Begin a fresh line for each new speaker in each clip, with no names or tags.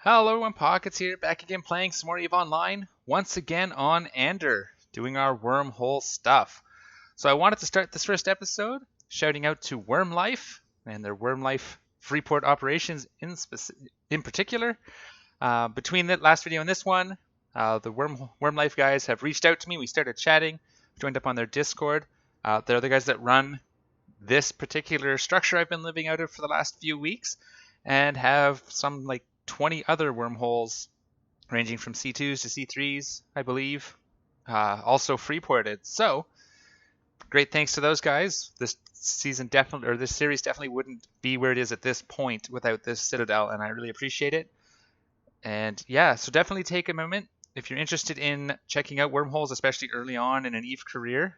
Hello, I'm Pockets here, back again playing some more EVE Online, once again on Ander, doing our Wormhole stuff. So I wanted to start this first episode shouting out to Wormlife and their Wormlife Freeport operations in particular. Between the last video and this one, the Wormlife guys have reached out to me. We started chatting, joined up on their Discord. They're the guys that run this particular structure I've been living out of for the last few weeks, and have some like 20 other wormholes ranging from C2s to C3s, I believe, also freeported. So great thanks to those guys. This series definitely wouldn't be where it is at this point without this citadel, and I really appreciate it. And yeah, so definitely take a moment if you're interested in checking out wormholes, especially early on in an EVE career.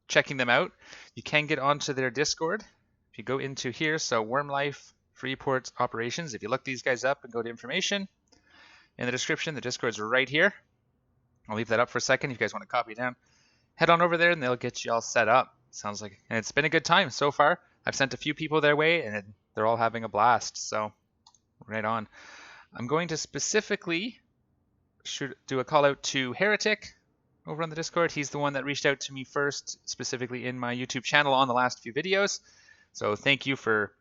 Checking them out, you can get onto their Discord. If you go into here, so Wormlife Freeport Operations, if you look these guys up and go to information in the description, the Discord's right here. I'll leave that up for a second if you guys want to copy it down. Head on over there and they'll get you all set up. Sounds like, and it's been a good time so far. I've sent a few people their way and they're all having a blast, so right on. I'm going to specifically do a call out to Heretic over on the Discord. He's the one that reached out to me first, specifically in my YouTube channel on the last few videos. So thank you for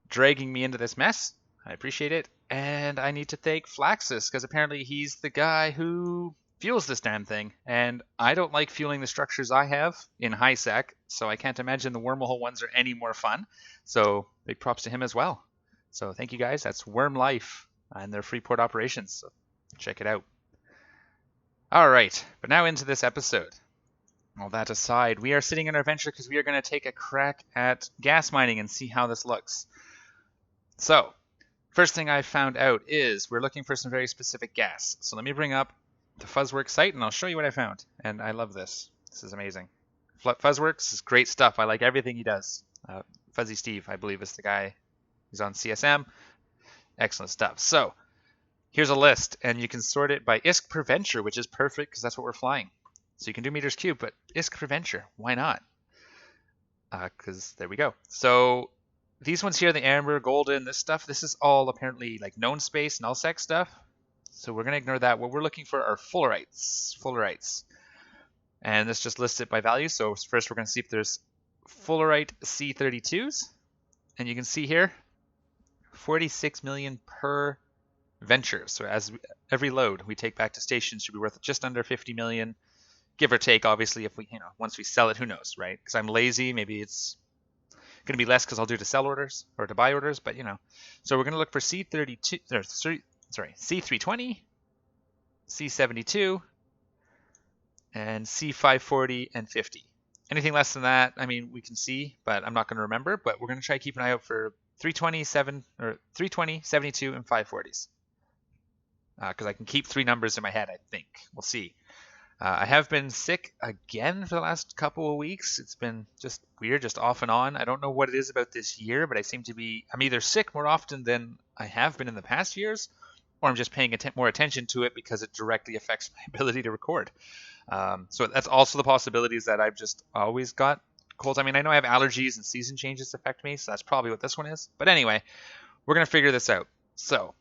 dragging me into this mess. I appreciate it. And I need to thank Flaxus, because apparently he's the guy who fuels this damn thing. And I don't like fueling the structures I have in high sec, so I can't imagine the Wormhole ones are any more fun. So big props to him as well. So thank you guys. That's Wormlife and their Freeport operations. So check it out. All right, but now into this episode. All that aside, we are sitting in our venture because we are going to take a crack at gas mining and see how this looks. So, first thing I found out is we're looking for some very specific gas. So let me bring up the Fuzzworks site and I'll show you what I found. And I love this. This is amazing. Fuzzworks is great stuff. I like everything he does. Fuzzy Steve, I believe, is the guy. He's on CSM. Excellent stuff. So, here's a list, and you can sort it by ISK per venture, which is perfect because that's what we're flying. So you can do meters cubed, but ISK per venture, why not? Because there we go. So these ones here, the amber, golden, this stuff, this is all apparently like known space, nullsec stuff. So we're going to ignore that. What we're looking for are fullerites. And this just lists it by value. So first we're going to see if there's fullerite C32s. And you can see here, 46 million per venture. So as every load we take back to station should be worth just under 50 million, give or take. Obviously, if we, once we sell it, who knows, right? Because I'm lazy, maybe it's going to be less because I'll do to sell orders or to buy orders, but So we're going to look for C32, C320, C72, and C540 and 50. Anything less than that, I mean, we can see, but I'm not going to remember. But we're going to try to keep an eye out for 320, 72, and 540s. Because I can keep three numbers in my head, I think. We'll see. I have been sick again for the last couple of weeks. It's been just weird, just off and on. I don't know what it is about this year, but I'm either sick more often than I have been in the past years, or I'm just paying more attention to it because it directly affects my ability to record. So that's also the possibilities that I've just always got colds. I mean, I know I have allergies and season changes affect me, so that's probably what this one is. But anyway, we're going to figure this out. So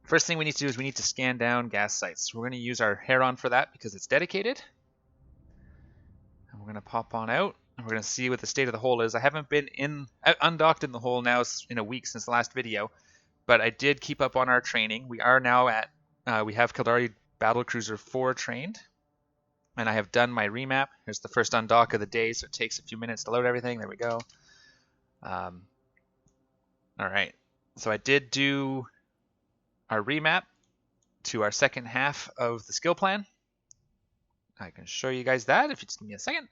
first thing we need to do is we need to scan down gas sites. We're going to use our Heron for that because it's dedicated. And we're going to pop on out, and we're going to see what the state of the hole is. I haven't been undocked in the hole now in a week since the last video, but I did keep up on our training. We are now at, we have Kildari Battlecruiser 4 trained, and I have done my remap. Here's the first undock of the day, so it takes a few minutes to load everything. There we go. All right, so I did do our remap to our second half of the skill plan. I can show you guys that if you just give me a second.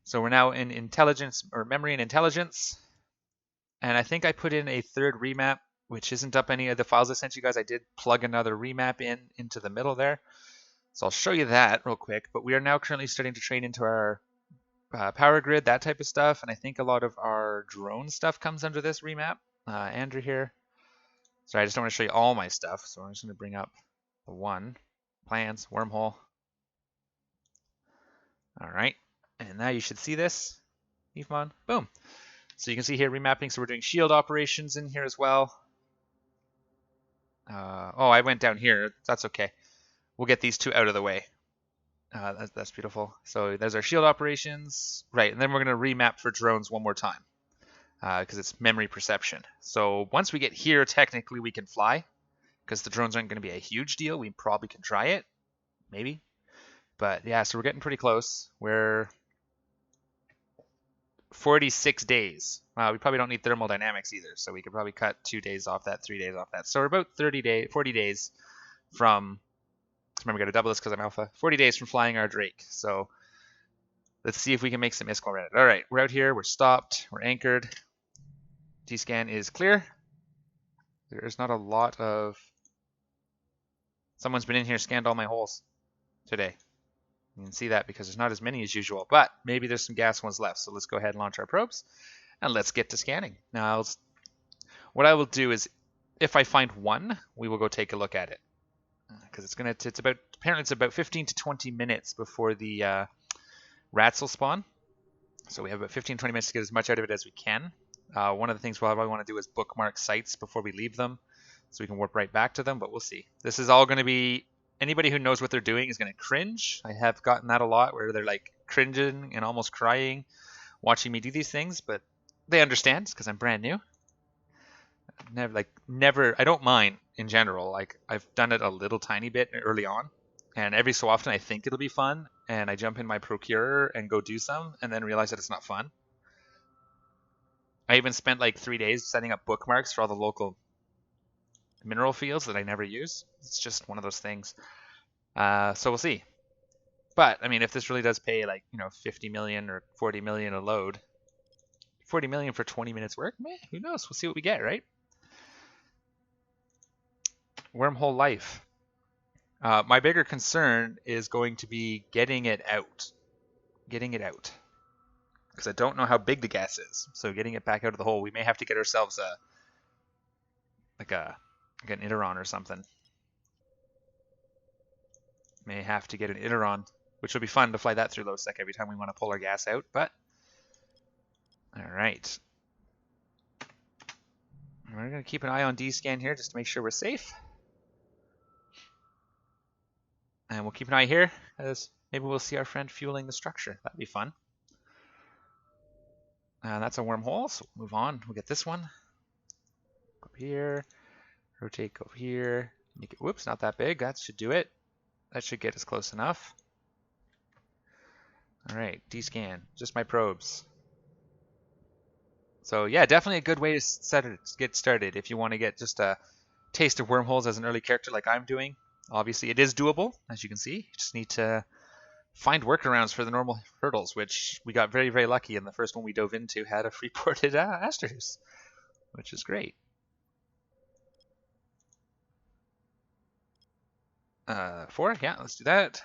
So we're now in intelligence, or memory and intelligence. And I think I put in a third remap, which isn't up any of the files I sent you guys. I did plug another remap into the middle there. So I'll show you that real quick. But we are now currently starting to train into our power grid, that type of stuff. And I think a lot of our drone stuff comes under this remap. Andrew here. Sorry, I just don't want to show you all my stuff, so I'm just going to bring up the one. Plans, wormhole. All right, and now you should see this. Yvonne, boom. So you can see here remapping, so we're doing shield operations in here as well. Oh, I went down here. That's okay. We'll get these two out of the way. That's beautiful. So there's our shield operations. Right, and then we're going to remap for drones one more time because it's memory perception. So once we get here, technically we can fly because the drones aren't going to be a huge deal. We probably can try it, maybe. But yeah, so we're getting pretty close. We're 46 days. We probably don't need thermodynamics either, so we could probably cut 2 days off that, 3 days off that. So we're about 40 days from, remember, we got to double this because I'm alpha, 40 days from flying our Drake. So let's see if we can make some ISCO Reddit. All right, we're out here, we're stopped, we're anchored. D-scan is clear. There's not a lot of, someone's been in here, scanned all my holes today. You can see that because there's not as many as usual, but maybe there's some gas ones left. So let's go ahead and launch our probes and let's get to scanning. Now, what I will do is if I find one, we will go take a look at it because apparently it's about 15 to 20 minutes before the rats will spawn. So we have about 15-20 minutes to get as much out of it as we can. One of the things we'll probably want to do is bookmark sites before we leave them so we can warp right back to them, but we'll see. This is all going to be, anybody who knows what they're doing is going to cringe. I have gotten that a lot where they're like cringing and almost crying watching me do these things, but they understand because I'm brand new. Never, I don't mind in general. Like I've done it a little tiny bit early on, and every so often I think it'll be fun, and I jump in my procurer and go do some, and then realize that it's not fun. I even spent like 3 days setting up bookmarks for all the local mineral fields that I never use. It's just one of those things. So we'll see. But I mean, if this really does pay like 50 million or 40 million a load, 40 million for 20 minutes work, meh, who knows? We'll see what we get, right? Wormhole life. My bigger concern is going to be getting it out. Because I don't know how big the gas is. So getting it back out of the hole, we may have to get ourselves an Iteron or something. May have to get an Iteron, which will be fun to fly that through low sec every time we want to pull our gas out, but all right. We're going to keep an eye on D-scan here just to make sure we're safe. And we'll keep an eye here as maybe we'll see our friend fueling the structure. That'd be fun. And that's a wormhole, so we'll move on. We'll get this one. Go up here. Rotate, go here. Make it, whoops, not that big. That should do it. That should get us close enough. All right, D-scan, just my probes. So yeah, definitely a good way to get started if you want to get just a taste of wormholes as an early character like I'm doing. Obviously, it is doable, as you can see. You just need to find workarounds for the normal hurdles, which we got very, very lucky. And the first one we dove into had a free-ported Asterhus, which is great. 4, yeah, let's do that.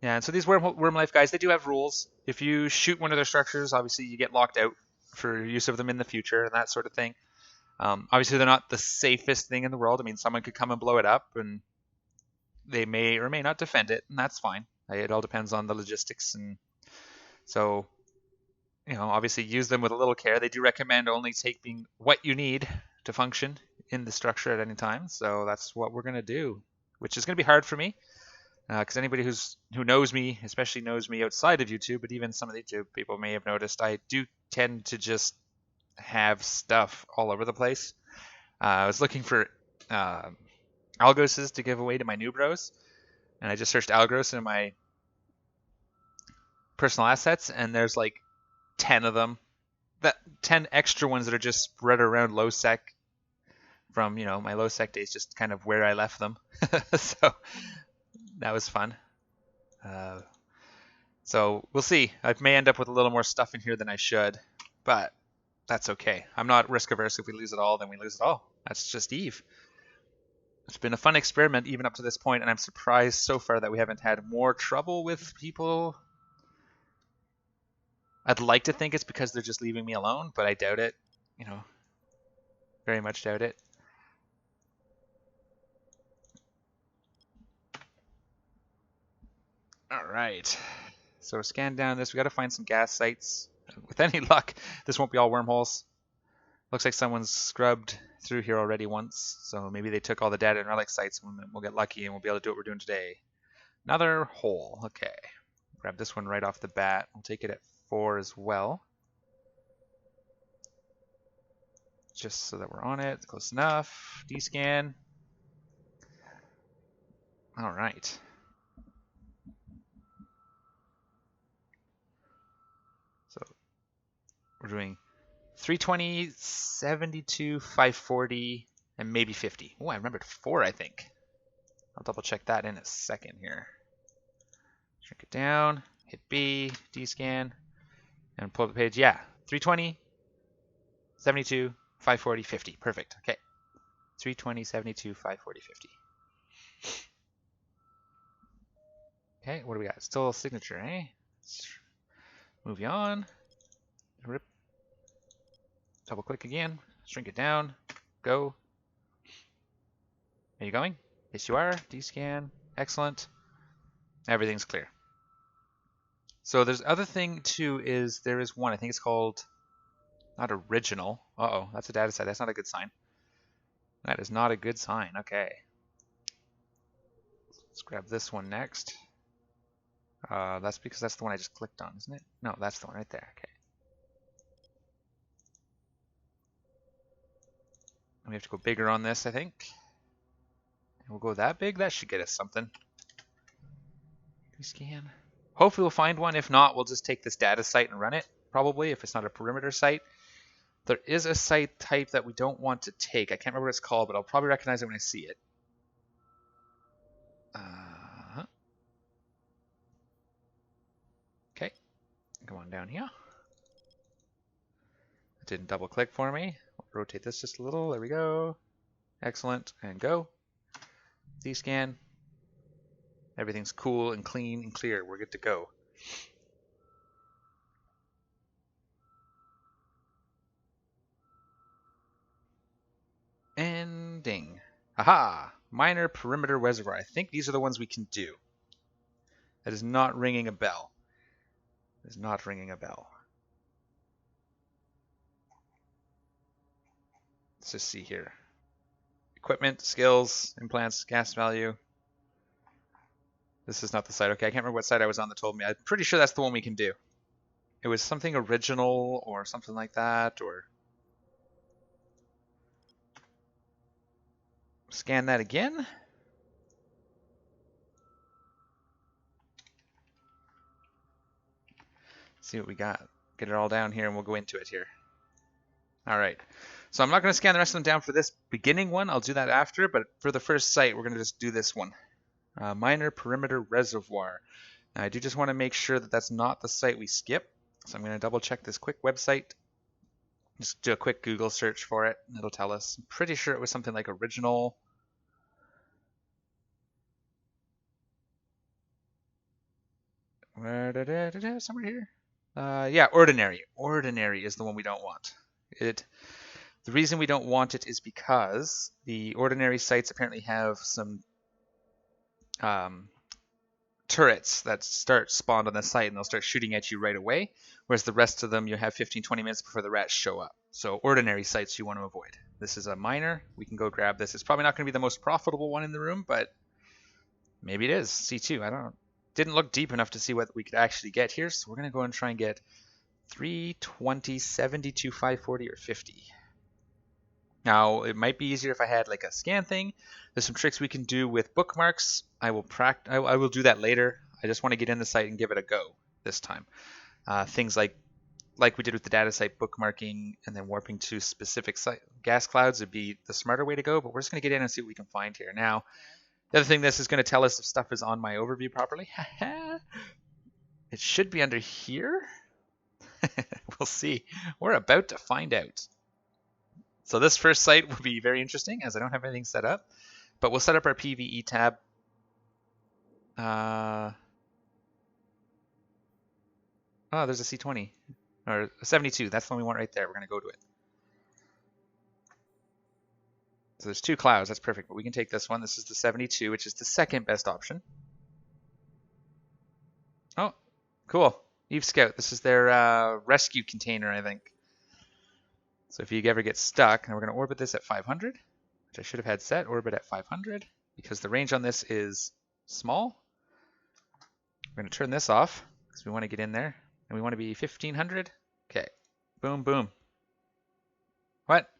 Yeah, and so these Wormlife guys, they do have rules. If you shoot one of their structures, obviously you get locked out for use of them in the future and that sort of thing. Obviously, they're not the safest thing in the world. I mean, someone could come and blow it up, and they may or may not defend it, and that's fine. It all depends on the logistics. And so, obviously use them with a little care. They do recommend only taking what you need to function in the structure at any time. So that's what we're going to do, which is going to be hard for me. Because anybody who knows me, especially knows me outside of YouTube, but even some of the YouTube people may have noticed, I do tend to just have stuff all over the place. I was looking for Algoses to give away to my new bros, and I just searched Algos in my personal assets, and there's like 10 of them. 10 extra ones that are just spread around low sec from my low sec days, just kind of where I left them. So that was fun. So we'll see. I may end up with a little more stuff in here than I should, but that's okay. I'm not risk averse. If we lose it all, then we lose it all. That's just Eve. It's been a fun experiment even up to this point, and I'm surprised so far that we haven't had more trouble with people. I'd like to think it's because they're just leaving me alone, but I doubt it. Very much doubt it. All right. So scan down this. We got to find some gas sites. With any luck, this won't be all wormholes. Looks like someone's scrubbed through here already once, so maybe they took all the data in relic sites, and we'll get lucky and we'll be able to do what we're doing today. Another hole. Okay. Grab this one right off the bat. We'll take it at 4 as well. Just so that we're on it. Close enough. D-scan. All right. So we're doing 320, 72, 540, and maybe 50. Oh, I remembered 4, I think. I'll double check that in a second here. Shrink it down, hit B, D-scan, and pull up the page. Yeah, 320, 72, 540, 50. Perfect. Okay. 320, 72, 540, 50. Okay, what do we got? Still a signature, eh? Let's move you on. Rip. Double click again. Shrink it down. Go. Are you going? Yes, you are. D-scan. Excellent. Everything's clear. So there's other thing too is there is one. I think it's called not original. Uh-oh, that's a data set. That's not a good sign. That is not a good sign. Okay. Let's grab this one next. That's because that's the one I just clicked on, isn't it? No, that's the one right there. Okay. And we have to go bigger on this, I think. And we'll go that big. That should get us something. Scan. Hopefully we'll find one. If not, we'll just take this data site and run it, probably, if it's not a perimeter site. There is a site type that we don't want to take. I can't remember what it's called, but I'll probably recognize it when I see it. Okay. Come on down here. It didn't double click for me. I'll rotate this just a little. There we go. Excellent. And go. D-scan. Everything's cool and clean and clear. We're good to go. And ding. Aha! Minor perimeter reservoir. I think these are the ones we can do. That is not ringing a bell. It is not ringing a bell. Let's just see here. Equipment, skills, implants, gas value. This is not the site. Okay, I can't remember what site I was on that told me. I'm pretty sure that's the one we can do. It was something original or something like that, or... Scan that again. See what we got. Get it all down here and we'll go into it here. All right. So I'm not going to scan the rest of them down for this beginning one. I'll do that after, but for the first site, we're going to just do this one. Minor perimeter reservoir. Now, I do just want to make sure that that's not the site we skip. So I'm going to double check this quick website. Just do a quick Google search for it, and it'll tell us. I'm pretty sure it was something like original. Somewhere here. Yeah, ordinary. Ordinary is the one we don't want. The reason we don't want it is because the ordinary sites apparently have some turrets that start spawned on the site and they'll start shooting at you right away, whereas the rest of them you have 15-20 minutes before the rats show up. So ordinary sites you want to avoid. This is a minor. We can go grab this. It's probably not going to be the most profitable one in the room, but maybe it is. C2. I don't know. Didn't look deep enough to see what we could actually get here, so we're going to go and try and get 320, 72, 540, or 50. Now, it might be easier if I had like a scan thing. There's some tricks we can do with bookmarks. I will do that later. I just want to get in the site and give it a go this time. Things like we did with the data site, bookmarking and then warping to specific site gas clouds would be the smarter way to go, but we're just going to get in and see what we can find here. Now, the other thing this is going to tell us if stuff is on my overview properly. It should be under here. We'll see. We're about to find out. So this first site will be very interesting as I don't have anything set up, but we'll set up our PVE tab. Oh, there's a C20 or a 72. That's the one we want right there. We're going to go to it. So there's 2 clouds. That's perfect, but we can take this one. This is the 72, which is the second best option. Oh, cool. Eve Scout. This is their rescue container, I think. So if you ever get stuck, now we're going to orbit this at 500, which I should have had set, orbit at 500, because the range on this is small. We're going to turn this off, because we want to get in there, and we want to be 1500. Okay, boom, boom. What?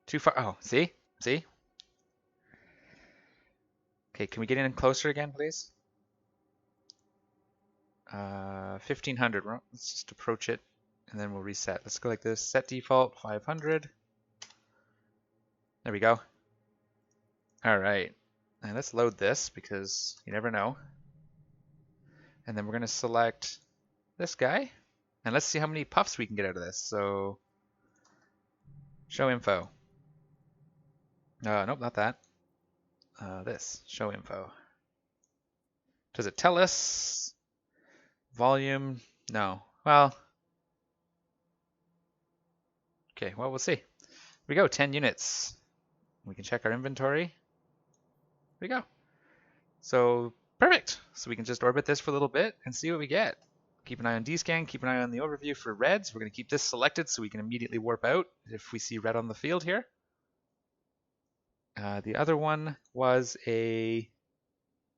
Too far, oh, see? See? Okay, can we get in closer again, please? 1500, let's just approach it, and then we'll reset. Let's go like this, set default, 500. There we go. All right, and let's load this because you never know. And then we're going to select this guy, and let's see how many puffs we can get out of this. So, show info. Nope, not that. This, show info. Does it tell us volume? No. Well, okay, well, we'll see. Here we go, 10 units. We can check our inventory. Here we go. So, perfect. So we can just orbit this for a little bit and see what we get. Keep an eye on D-scan, keep an eye on the overview for reds. We're going to keep this selected so we can immediately warp out if we see red on the field here. The other one was a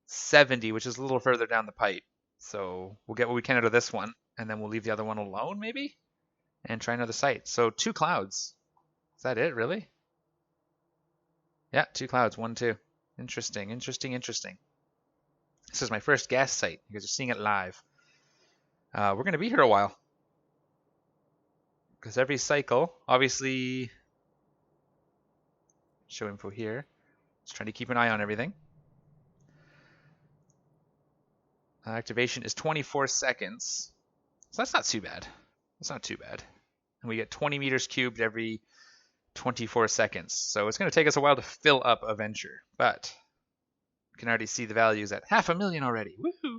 70, which is a little further down the pipe. So we'll get what we can out of this one, and then we'll leave the other one alone, maybe? And try another site. So 2 clouds. Is that it, really? Yeah, 2 clouds, 1, 2. Interesting, interesting, interesting. This is my first gas site. You guys are seeing it live. We're going to be here a while. Because every cycle, obviously, show info here. Just trying to keep an eye on everything. Activation is 24 seconds. So that's not too bad. That's not too bad. And we get 20 meters cubed every 24 seconds. So it's going to take us a while to fill up a venture. But you can already see the values at 500,000 already. Woohoo!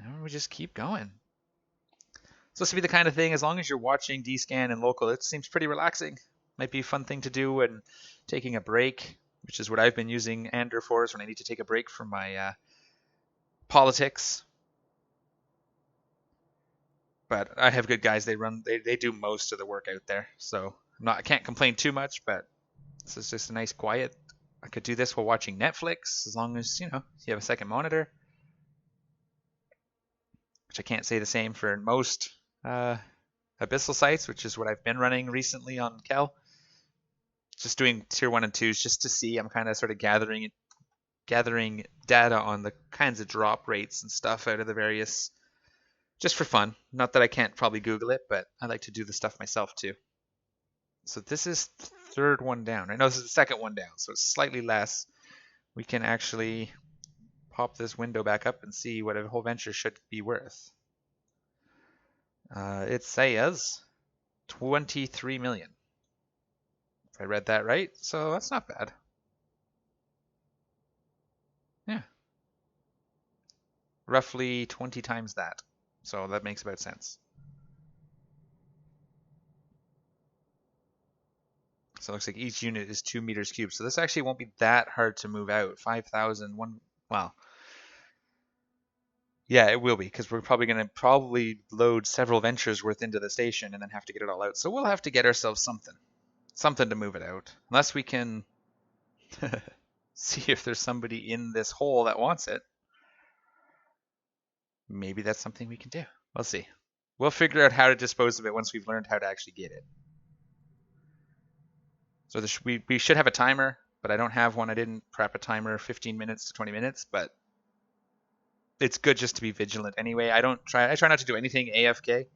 And we just keep going. So this would be the kind of thing, as long as you're watching D-scan and local, it seems pretty relaxing. Might be a fun thing to do when taking a break, which is what I've been using Ander for, is when I need to take a break from my politics. But I have good guys. They do most of the work out there. So I can't complain too much, but this is just a nice quiet. I could do this while watching Netflix, as long as, you have a second monitor. Which I can't say the same for most abyssal sites, which is what I've been running recently on Kel. Just doing tier 1 and 2s just to see. I'm kind of sort of gathering data on the kinds of drop rates and stuff out of the various, just for fun. Not that I can't probably Google it, but I like to do the stuff myself too. So this is the third one down. Right? No, this is the second one down, so it's slightly less. We can actually pop this window back up and see what a whole venture should be worth. It says 23 million. If I read that right, so that's not bad. Yeah. Roughly 20 times that. So that makes about sense. So it looks like each unit is 2 meters cubed. So this actually won't be that hard to move out. 5,000, well, yeah, it will be, because we're probably going to load several ventures worth into the station and then have to get it all out. So we'll have to get ourselves something to move it out. Unless we can see if there's somebody in this hole that wants it. Maybe that's something we can do. We'll see. We'll figure out how to dispose of it once we've learned how to actually get it. So we should have a timer, but I don't have one. I didn't prep a timer 15 minutes to 20 minutes, but it's good just to be vigilant anyway. I try not to do anything AFK,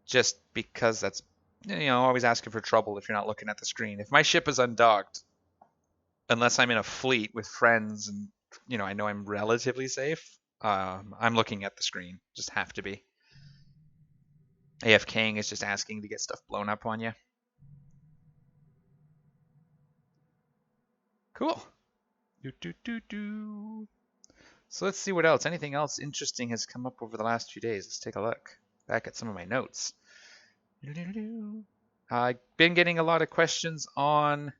just because that's, always asking for trouble if you're not looking at the screen. If my ship is undocked, unless I'm in a fleet with friends and, I know I'm relatively safe, I'm looking at the screen. Just have to be. AFKing is just asking to get stuff blown up on you. Cool. So let's see what else. Anything else interesting has come up over the last few days? Let's take a look back at some of my notes. I've been getting a lot of questions on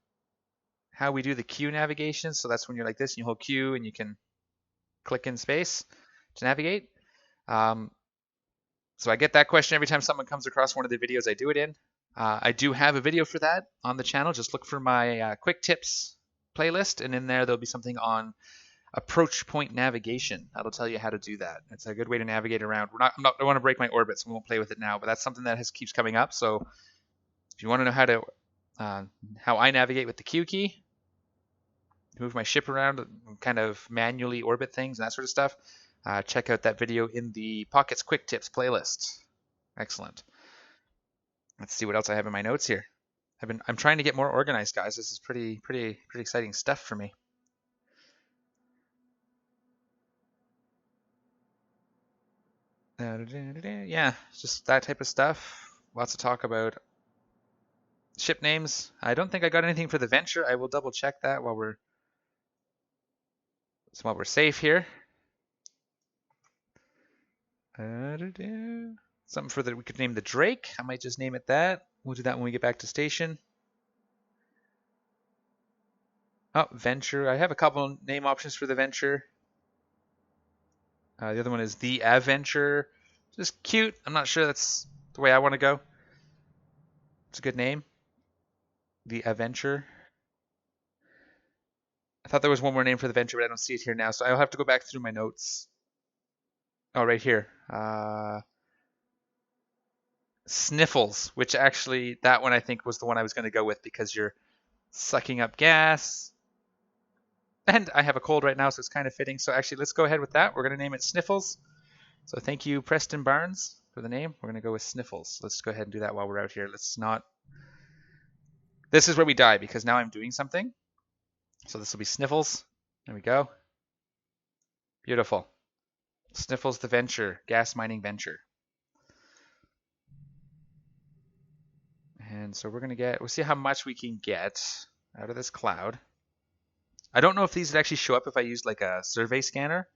how we do the Q navigation. So that's when you're like this and you hold Q and you can click in space to navigate. So I get that question every time someone comes across one of the videos I do it in. I do have a video for that on the channel. Just look for my quick tips playlist, and in there there'll be something on approach point navigation. That'll tell you how to do that. It's a good way to navigate around. I don't want to break my orbit, so we won't play with it now, but that's something that keeps coming up. So if you want to know how I navigate with the Q key, move my ship around, kind of manually orbit things and that sort of stuff, check out that video in the Pockets Quick Tips playlist. Excellent. Let's see what else I have in my notes here. I'm trying to get more organized, guys. This is pretty exciting stuff for me. Yeah, just that type of stuff. Lots to talk about. Ship names. I don't think I got anything for the Venture. I will double check that while we're safe here. Something for we could name the Drake. I might just name it that. We'll do that when we get back to station. Oh, Venture. I have a couple name options for the Venture. The other one is the Adventure. Just cute. I'm not sure that's the way I want to go. It's a good name. The Adventure. I thought there was one more name for the Venture, but I don't see it here now, so I'll have to go back through my notes. Oh, right here. Sniffles, which actually, that one I think was the one I was going to go with because you're sucking up gas. And I have a cold right now, so it's kind of fitting. So actually, let's go ahead with that. We're going to name it Sniffles. So thank you, Preston Barnes, for the name. We're going to go with Sniffles. Let's go ahead and do that while we're out here. Let's not... This is where we die because now I'm doing something. So this will be Sniffles. There we go. Beautiful. Sniffles the Venture, gas mining venture. And so we'll see how much we can get out of this cloud. I don't know if these would actually show up if I used like a survey scanner.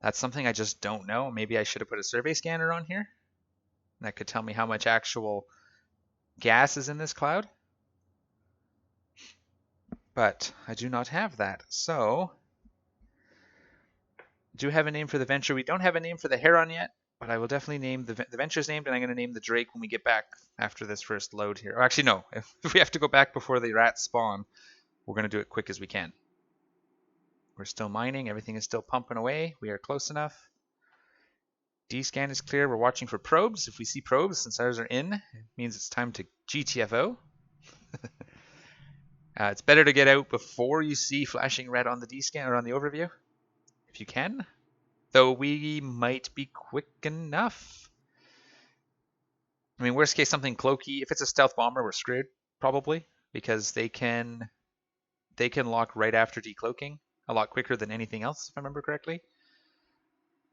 That's something I just don't know. Maybe I should have put a survey scanner on here. That could tell me how much actual gas is in this cloud. But I do not have that. So, do have a name for the Venture. We don't have a name for the Heron yet, but I will definitely name the Venture's named, and I'm going to name the Drake when we get back after this first load here. Or actually, no. If we have to go back before the rats spawn, we're going to do it quick as we can. We're still mining. Everything is still pumping away. We are close enough. D-scan is clear. We're watching for probes. If we see probes, since ours are in, it means it's time to GTFO. It's better to get out before you see flashing red on the D-scan or on the overview, if you can. Though we might be quick enough. I mean, worst case, something cloaky. If it's a stealth bomber, we're screwed, probably, because they can lock right after decloaking a lot quicker than anything else, if I remember correctly.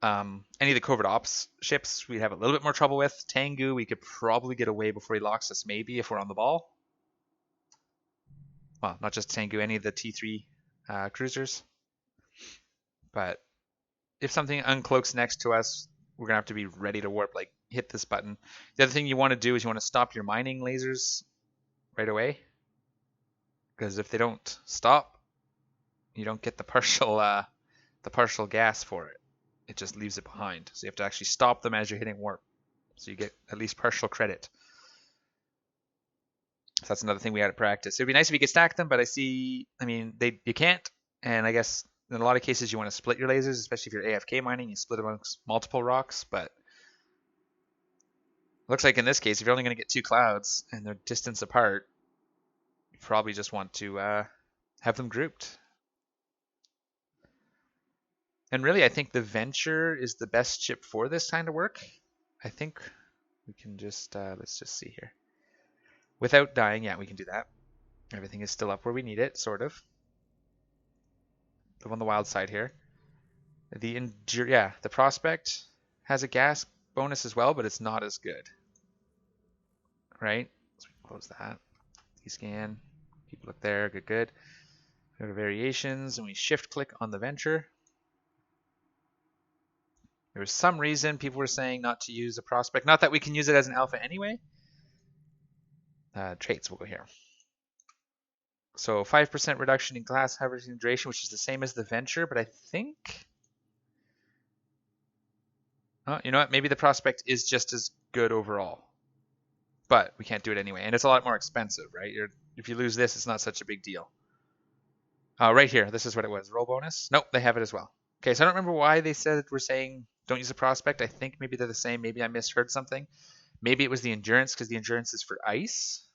Any of the covert ops ships we'd have a little bit more trouble with. Tengu, we could probably get away before he locks us, maybe, if we're on the ball. Well, not just Tengu, any of the T3 cruisers. But if something uncloaks next to us, we're going to have to be ready to warp, like hit this button. The other thing you want to do is you want to stop your mining lasers right away. Because if they don't stop, you don't get the partial gas for it. It just leaves it behind. So you have to actually stop them as you're hitting warp. So you get at least partial credit. So that's another thing we had to practice. It'd be nice if you could stack them, but you can't. And I guess in a lot of cases you want to split your lasers, especially if you're AFK mining, you split amongst multiple rocks. But looks like in this case, if you're only going to get 2 clouds and they're distance apart, you probably just want to have them grouped. And really, I think the Venture is the best ship for this kind of work. I think we can just, let's just see here. Without dying, yeah, we can do that. Everything is still up where we need it, sort of. On the wild side here. The Prospect has a gas bonus as well, but it's not as good. Right? So we can close that. D-scan. People look there. Good, good. Go to variations, and we shift click on the Venture. There was some reason people were saying not to use a Prospect. Not that we can use it as an alpha anyway. Traits, we'll go here. So 5% reduction in glass harvesting duration, which is the same as the Venture, but I think You know what? Maybe the prospect is just as good overall, but we can't do it anyway, and it's a lot more expensive, right? If you lose this, it's not such a big deal. Right here, this is what it was. Roll bonus. Nope, they have it as well. Okay, so I don't remember why they said we're saying don't use a prospect. I think maybe they're the same. Maybe I misheard something. Maybe it was the endurance because the endurance is for ice.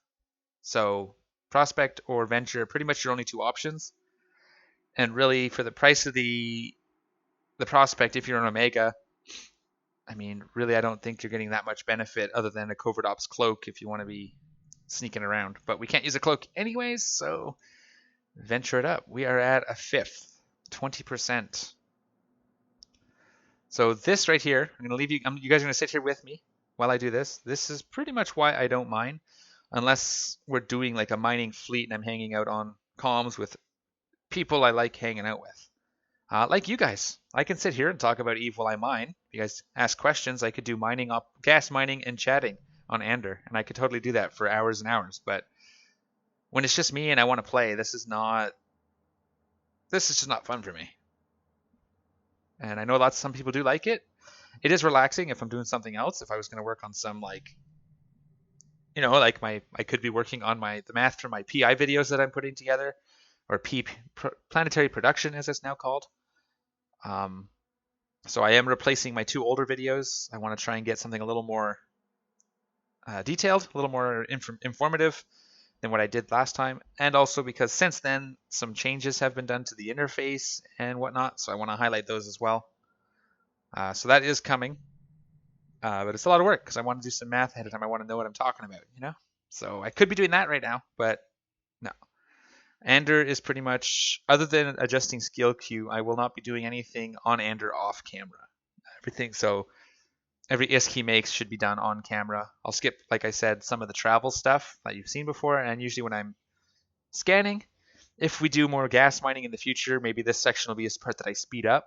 So prospect or venture, pretty much your only two options. And really, for the price of the prospect, if you're an Omega, I mean, really, I don't think you're getting that much benefit other than a covert ops cloak if you want to be sneaking around. But we can't use a cloak anyways, so venture it up. We are at a fifth, 20%. So this right here, I'm going to leave you, you guys are going to sit here with me while I do this. This is pretty much why I don't mine, unless we're doing like a mining fleet and I'm hanging out on comms with people I like hanging out with. Like you guys, I can sit here and talk about Eve while I mine. If you guys ask questions, I could do gas mining and chatting on Ander, and I could totally do that for hours and hours. But when it's just me and I want to play, this is just not fun for me. And I know some people do like it. It is relaxing if I'm doing something else. If I was going to work on some I could be working on the math for my PI videos that I'm putting together, or planetary production as it's now called. So I am replacing my two older videos. I want to try and get something a little more detailed, a little more informative than what I did last time. And also because since then, some changes have been done to the interface and whatnot. So I want to highlight those as well. So that is coming. But it's a lot of work because I want to do some math ahead of time. I want to know what I'm talking about, So I could be doing that right now, but no. Ander is pretty much, other than adjusting skill queue, I will not be doing anything on Ander off camera. Everything, so every ISK he makes should be done on camera. I'll skip, like I said, some of the travel stuff that you've seen before, and usually when I'm scanning, if we do more gas mining in the future, maybe this section will be a part that I speed up,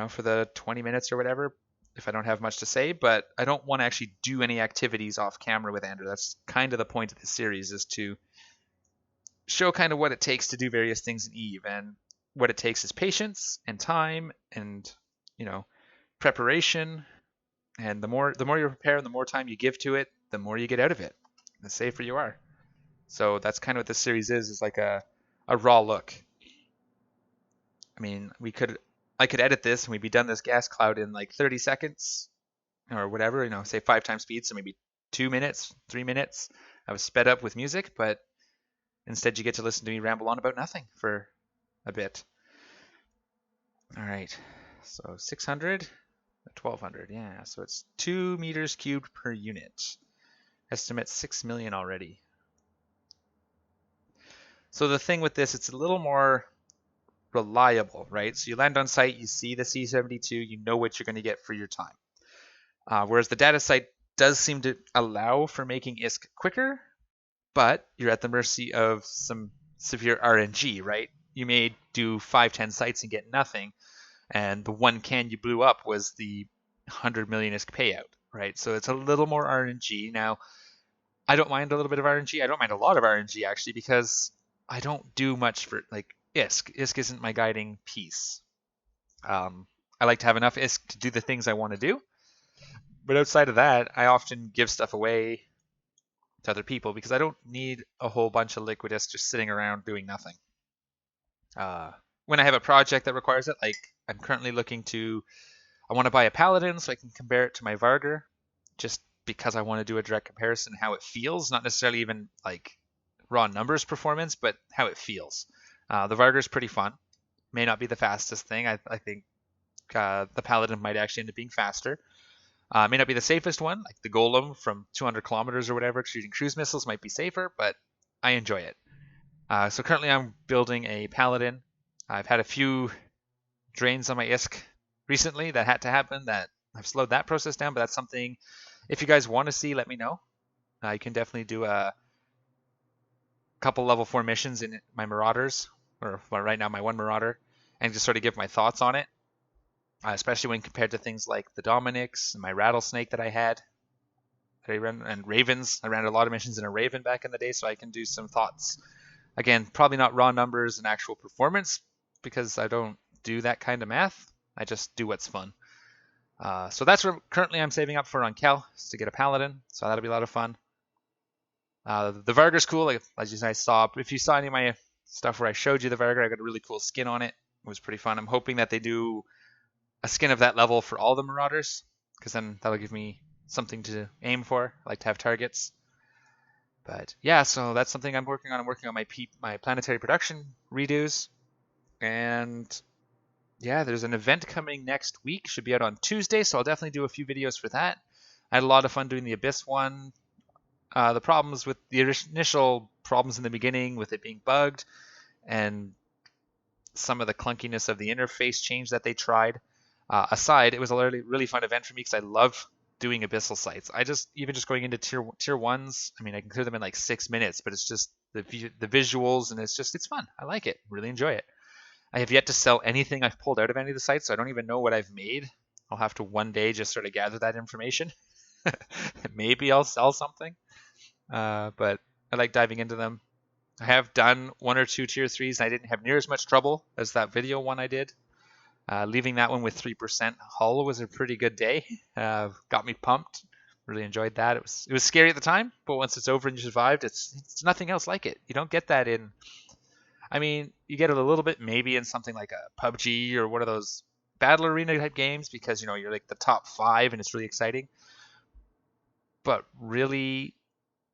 for the 20 minutes or whatever, if I don't have much to say, but I don't want to actually do any activities off camera with Ander. That's kind of the point of the series, is to show kind of what it takes to do various things in Eve, and what it takes is patience and time and preparation, and the more you prepare and the more time you give to it, the more you get out of it, the safer you are. So that's kind of what this series is like a raw look. I mean, I could edit this and we'd be done this gas cloud in like 30 seconds or whatever, say 5 times speed, so maybe 2 minutes, 3 minutes. I was sped up with music, but instead, you get to listen to me ramble on about nothing for a bit. All right, so 600, 1200, yeah. So it's 2 meters cubed per unit. Estimate 6 million already. So the thing with this, it's a little more reliable, right? So you land on site, you see the C-72, you know what you're going to get for your time. Whereas the data site does seem to allow for making ISK quicker, but you're at the mercy of some severe RNG, right? You may do 5-10 sites and get nothing, and the one can you blew up was the 100 million ISK payout, right? So it's a little more RNG. Now, I don't mind a little bit of RNG. I don't mind a lot of RNG, actually, because I don't do much for, ISK. ISK isn't my guiding piece. I like to have enough ISK to do the things I want to do, but outside of that, I often give stuff away to other people because I don't need a whole bunch of liquid ISK just sitting around doing nothing. When I have a project that requires it, like I'm currently I want to buy a Paladin so I can compare it to my Vargur, just because I want to do a direct comparison how it feels, not necessarily even like raw numbers performance, but how it feels. The Vargur is pretty fun. May not be the fastest thing. I think the Paladin might actually end up being faster. May not be the safest one, like the Golem from 200 kilometers or whatever, shooting cruise missiles might be safer, but I enjoy it. So currently I'm building a Paladin. I've had a few drains on my ISK recently that had to happen that I've slowed that process down, but that's something, if you guys want to see, let me know. You can definitely do a couple level 4 missions in my Marauders, or right now my one Marauder, and just sort of give my thoughts on it. Especially when compared to things like the Dominics and my Rattlesnake that I had. And Ravens. I ran a lot of missions in a Raven back in the day, so I can do some thoughts. Again, probably not raw numbers and actual performance, because I don't do that kind of math. I just do what's fun. So that's what currently I'm saving up for on Kel, is to get a Paladin. So that'll be a lot of fun. The Vargar's cool. Like, as you guys saw, if you saw any of my stuff where I showed you the Vargar, I got a really cool skin on it. It was pretty fun. I'm hoping that they do a skin of that level for all the Marauders, because then that'll give me something to aim for. I like to have targets. But yeah, so that's something I'm working on. I'm working on my planetary production redos. And yeah, there's an event coming next week. Should be out on Tuesday, so I'll definitely do a few videos for that. I had a lot of fun doing the Abyss one. The problems with the initial problems in the beginning with it being bugged and some of the clunkiness of the interface change that they tried aside, it was a really fun event for me because I love doing abyssal sites. Even just going into tier ones, I mean, I can clear them in like 6 minutes, but it's just the visuals, and it's fun. I like it. Really enjoy it. I have yet to sell anything I've pulled out of any of the sites, so I don't even know what I've made. I'll have to one day just sort of gather that information. Maybe I'll sell something. But I like diving into them. I have done 1 or 2 tier 3s, and I didn't have near as much trouble as that video one I did. Leaving that one with 3% hull was a pretty good day. Got me pumped. Really enjoyed that. It was scary at the time, but once it's over and you survived, it's nothing else like it. You don't get that in. I mean, you get it a little bit maybe in something like a PUBG or one of those battle arena type games because you're like the top 5 and it's really exciting. But really,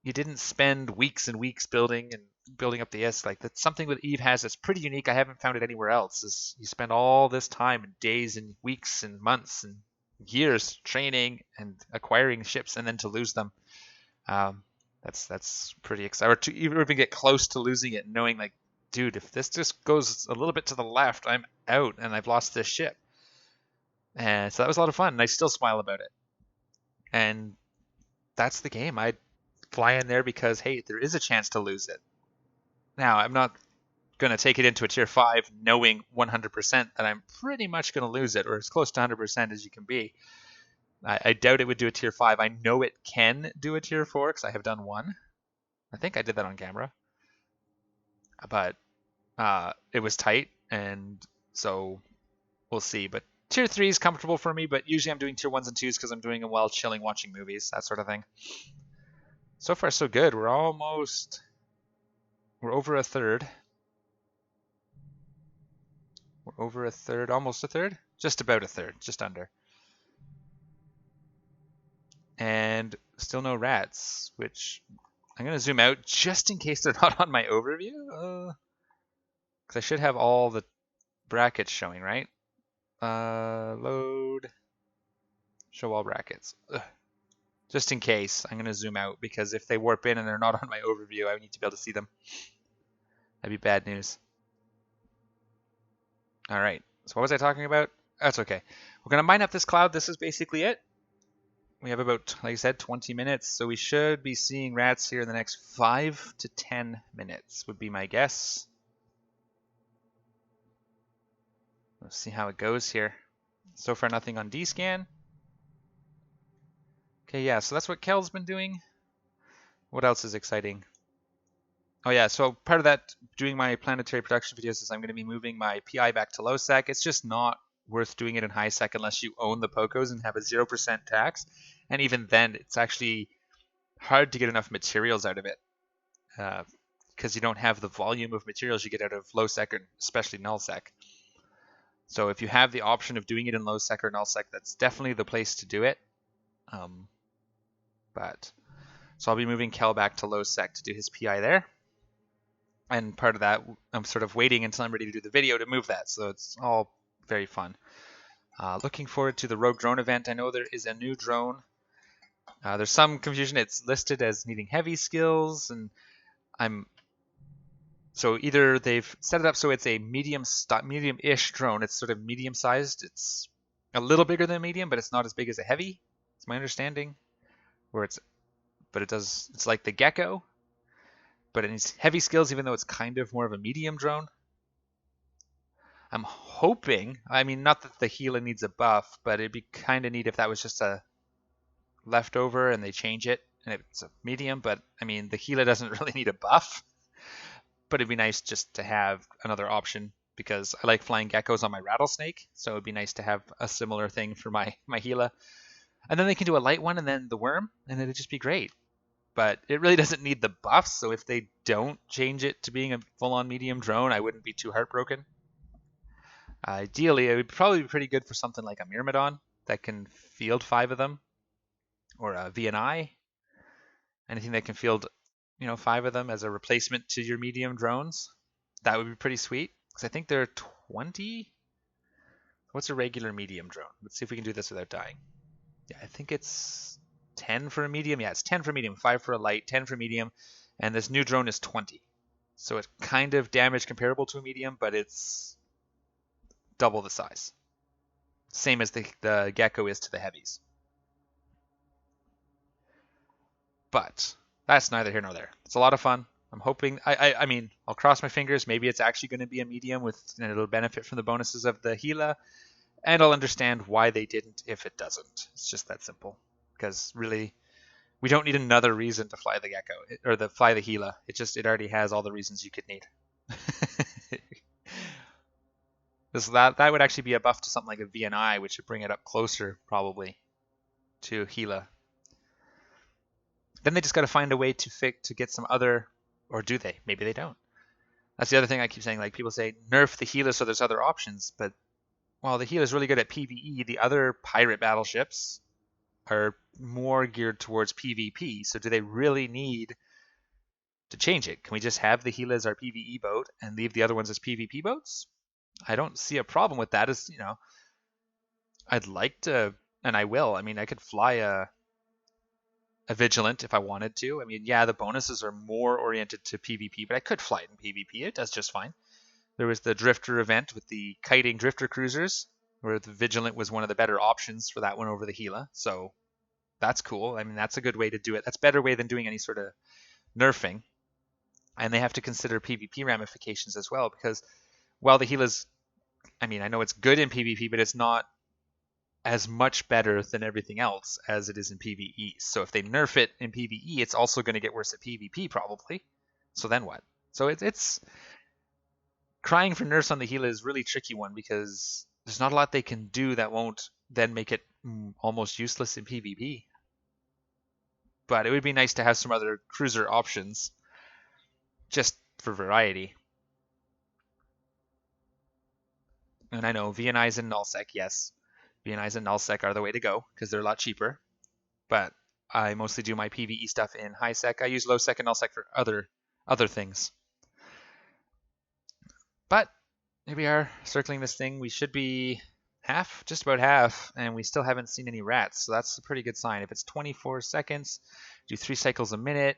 you didn't spend weeks and weeks building up the S. Like, that's something that Eve has that's pretty unique. I haven't found it anywhere else. Is you spend all this time and days and weeks and months and years training and acquiring ships, and then to lose them. That's pretty exciting. Or to even get close to losing it, knowing like, dude, if this just goes a little bit to the left, I'm out and I've lost this ship. And so that was a lot of fun, and I still smile about it. And that's the game. I fly in there because, hey, there is a chance to lose it. Now, I'm not going to take it into a tier 5 knowing 100% that I'm pretty much going to lose it, or as close to 100% as you can be. I doubt it would do a tier 5. I know it can do a tier 4 because I have done one. I think I did that on camera. But it was tight, and so we'll see. But tier 3 is comfortable for me, but usually I'm doing tier 1s and 2s because I'm doing them while chilling, watching movies, that sort of thing. So far, so good. We're over a third. We're over a third, almost a third, just about a third, just under. And still no rats, which I'm going to zoom out just in case they're not on my overview. Because I should have all the brackets showing, right? Load. Show all brackets. Ugh. Just in case, I'm going to zoom out because if they warp in and they're not on my overview, I need to be able to see them. That'd be bad news. All right, so what was I talking about? That's okay. We're going to mine up this cloud. This is basically it. We have about, like I said, 20 minutes, so we should be seeing rats here in the next 5 to 10 minutes would be my guess. Let's see how it goes here. So far, nothing on D-scan. Okay, yeah, so that's what Kel's been doing. What else is exciting? Oh yeah, so part of that, doing my planetary production videos, is I'm going to be moving my PI back to low sec. It's just not worth doing it in high sec unless you own the POCOs and have a 0% tax. And even then, it's actually hard to get enough materials out of it because you don't have the volume of materials you get out of low sec, or especially null sec. So if you have the option of doing it in low sec or null sec, that's definitely the place to do it. So I'll be moving Kel back to low sec to do his PI there. And part of that, I'm sort of waiting until I'm ready to do the video to move that. So it's all very fun. Looking forward to the Rogue Drone event. I know there is a new drone. There's some confusion. It's listed as needing heavy skills, and so either they've set it up so it's a medium-ish drone. It's sort of medium-sized. It's a little bigger than a medium, but it's not as big as a heavy. It's my understanding. It's like the Gecko, but it needs heavy skills, even though it's kind of more of a medium drone. I'm hoping, I mean, not that the Gila needs a buff, but it'd be kind of neat if that was just a leftover and they change it and it's a medium. But I mean, the Gila doesn't really need a buff, but it'd be nice just to have another option because I like flying geckos on my rattlesnake, so it'd be nice to have a similar thing for my Gila. And then they can do a light one and then the worm, and it'd just be great. But it really doesn't need the buffs, so if they don't change it to being a full-on medium drone, I wouldn't be too heartbroken. Ideally, it would probably be pretty good for something like a Myrmidon that can field 5 of them, or a VNI, anything that can field 5 of them as a replacement to your medium drones. That would be pretty sweet, because I think they're 20. What's a regular medium drone? Let's see if we can do this without dying. Yeah, I think it's 10 for a medium. Yeah, it's 10 for medium, 5 for a light, 10 for medium, and this new drone is 20. So it's kind of damage comparable to a medium, but it's double the size. Same as the Gecko is to the heavies. But that's neither here nor there. It's a lot of fun. I'm hoping, I mean, I'll cross my fingers. Maybe it's actually going to be a medium and it'll benefit from the bonuses of the Gila. And I'll understand why they didn't if it doesn't. It's just that simple. Because really, we don't need another reason to fly the Gecko or fly the Gila. It already has all the reasons you could need. That would actually be a buff to something like a VNI, which would bring it up closer probably to Gila. Then they just got to find a way to get some other, or do they? Maybe they don't. That's the other thing I keep saying. Like people say, nerf the Gila so there's other options, but while the Gila is really good at PvE, the other pirate battleships are more geared towards PvP. So do they really need to change it? Can we just have the Gila as our PvE boat and leave the other ones as PvP boats? I don't see a problem with that. I'd like to, and I will. I mean, I could fly a Vigilant if I wanted to. I mean, yeah, the bonuses are more oriented to PvP, but I could fly it in PvP. It does just fine. There was the Drifter event with the kiting Drifter cruisers, where the Vigilant was one of the better options for that one over the Gila. So that's cool. I mean, that's a good way to do it. That's a better way than doing any sort of nerfing. And they have to consider PvP ramifications as well, because while the Gila's, I mean, I know it's good in PvP, but it's not as much better than everything else as it is in PvE. So if they nerf it in PvE, it's also going to get worse at PvP probably. So then what? So it's crying for nerfs on the Gila is a really tricky one, because there's not a lot they can do that won't then make it almost useless in PvP. But it would be nice to have some other cruiser options just for variety. And I know VNIs and nullsec, yes. VNIs and nullsec are the way to go because they're a lot cheaper. But I mostly do my PvE stuff in high sec. I use low sec and nullsec for other things. But here we are circling this thing. We should be just about half, and we still haven't seen any rats. So that's a pretty good sign. If it's 24 seconds, do 3 cycles a minute,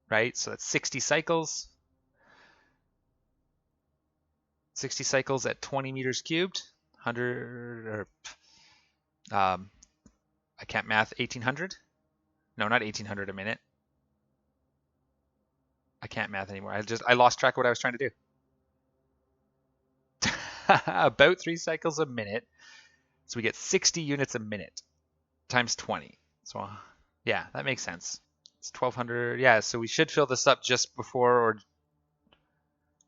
right? So that's 60 cycles. 60 cycles at 20 meters cubed. 100 or I can't math. 1800? No, not 1800 a minute. I can't math anymore. I lost track of what I was trying to do. About 3 cycles a minute. So we get 60 units a minute times 20. So yeah, that makes sense. It's 1200. Yeah, so we should fill this up just before, or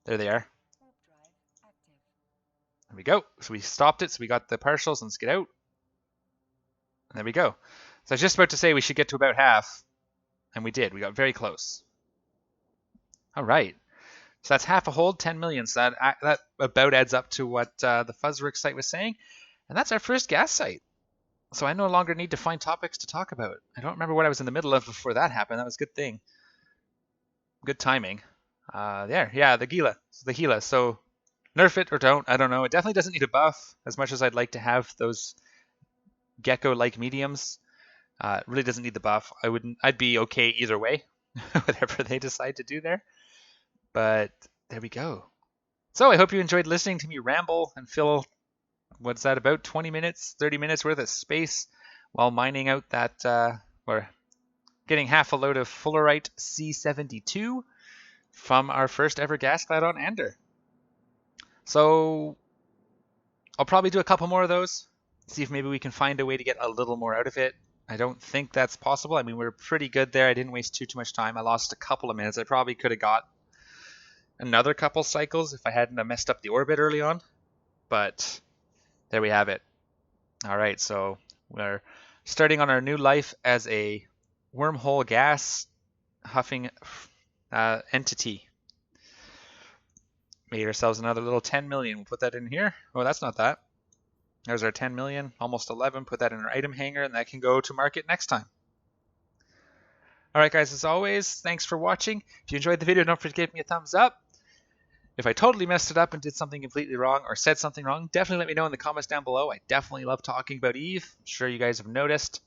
there they are. There we go. So we stopped it. So we got the partials. Let's get out. And there we go. So I was just about to say we should get to about half. And we did. We got very close. All right. So that's half a hold, 10 million. So that about adds up to what the Fuzzworks site was saying. And that's our first gas site. So I no longer need to find topics to talk about. I don't remember what I was in the middle of before that happened. That was a good thing. Good timing. There. Yeah, the Gila. So nerf it or don't. I don't know. It definitely doesn't need a buff as much as I'd like to have those Gecko-like mediums. It really doesn't need the buff. I'd be okay either way, whatever they decide to do there. But there we go. So I hope you enjoyed listening to me ramble and fill, what's that, about 20 minutes, 30 minutes worth of space while mining out that, or getting half a load of Fullerite C72 from our first ever gas cloud on Ender. So I'll probably do a couple more of those, see if maybe we can find a way to get a little more out of it. I don't think that's possible. I mean, we're pretty good there. I didn't waste too much time. I lost a couple of minutes. I probably could have got another couple cycles if I hadn't have messed up the orbit early on. But there we have it. All right, so we're starting on our new life as a wormhole gas huffing entity. Made ourselves another little 10 million. We'll put that in here. Oh, that's not that. There's our 10 million, almost 11. Put that in our item hanger, and that can go to market next time. All right, guys, as always, thanks for watching. If you enjoyed the video, don't forget to give me a thumbs up. If I totally messed it up and did something completely wrong or said something wrong, definitely let me know in the comments down below. I definitely love talking about Eve. I'm sure you guys have noticed.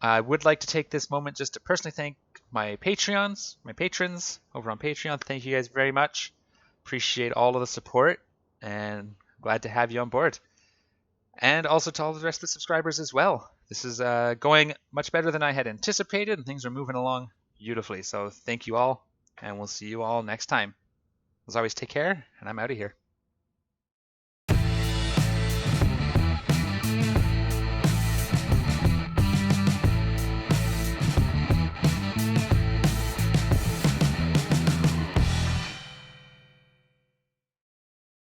I would like to take this moment just to personally thank my patrons over on Patreon. Thank you guys very much. Appreciate all of the support and glad to have you on board. And also to all the rest of the subscribers as well. This is going much better than I had anticipated, and things are moving along beautifully. So thank you all, and we'll see you all next time. As always, take care, and I'm out of here.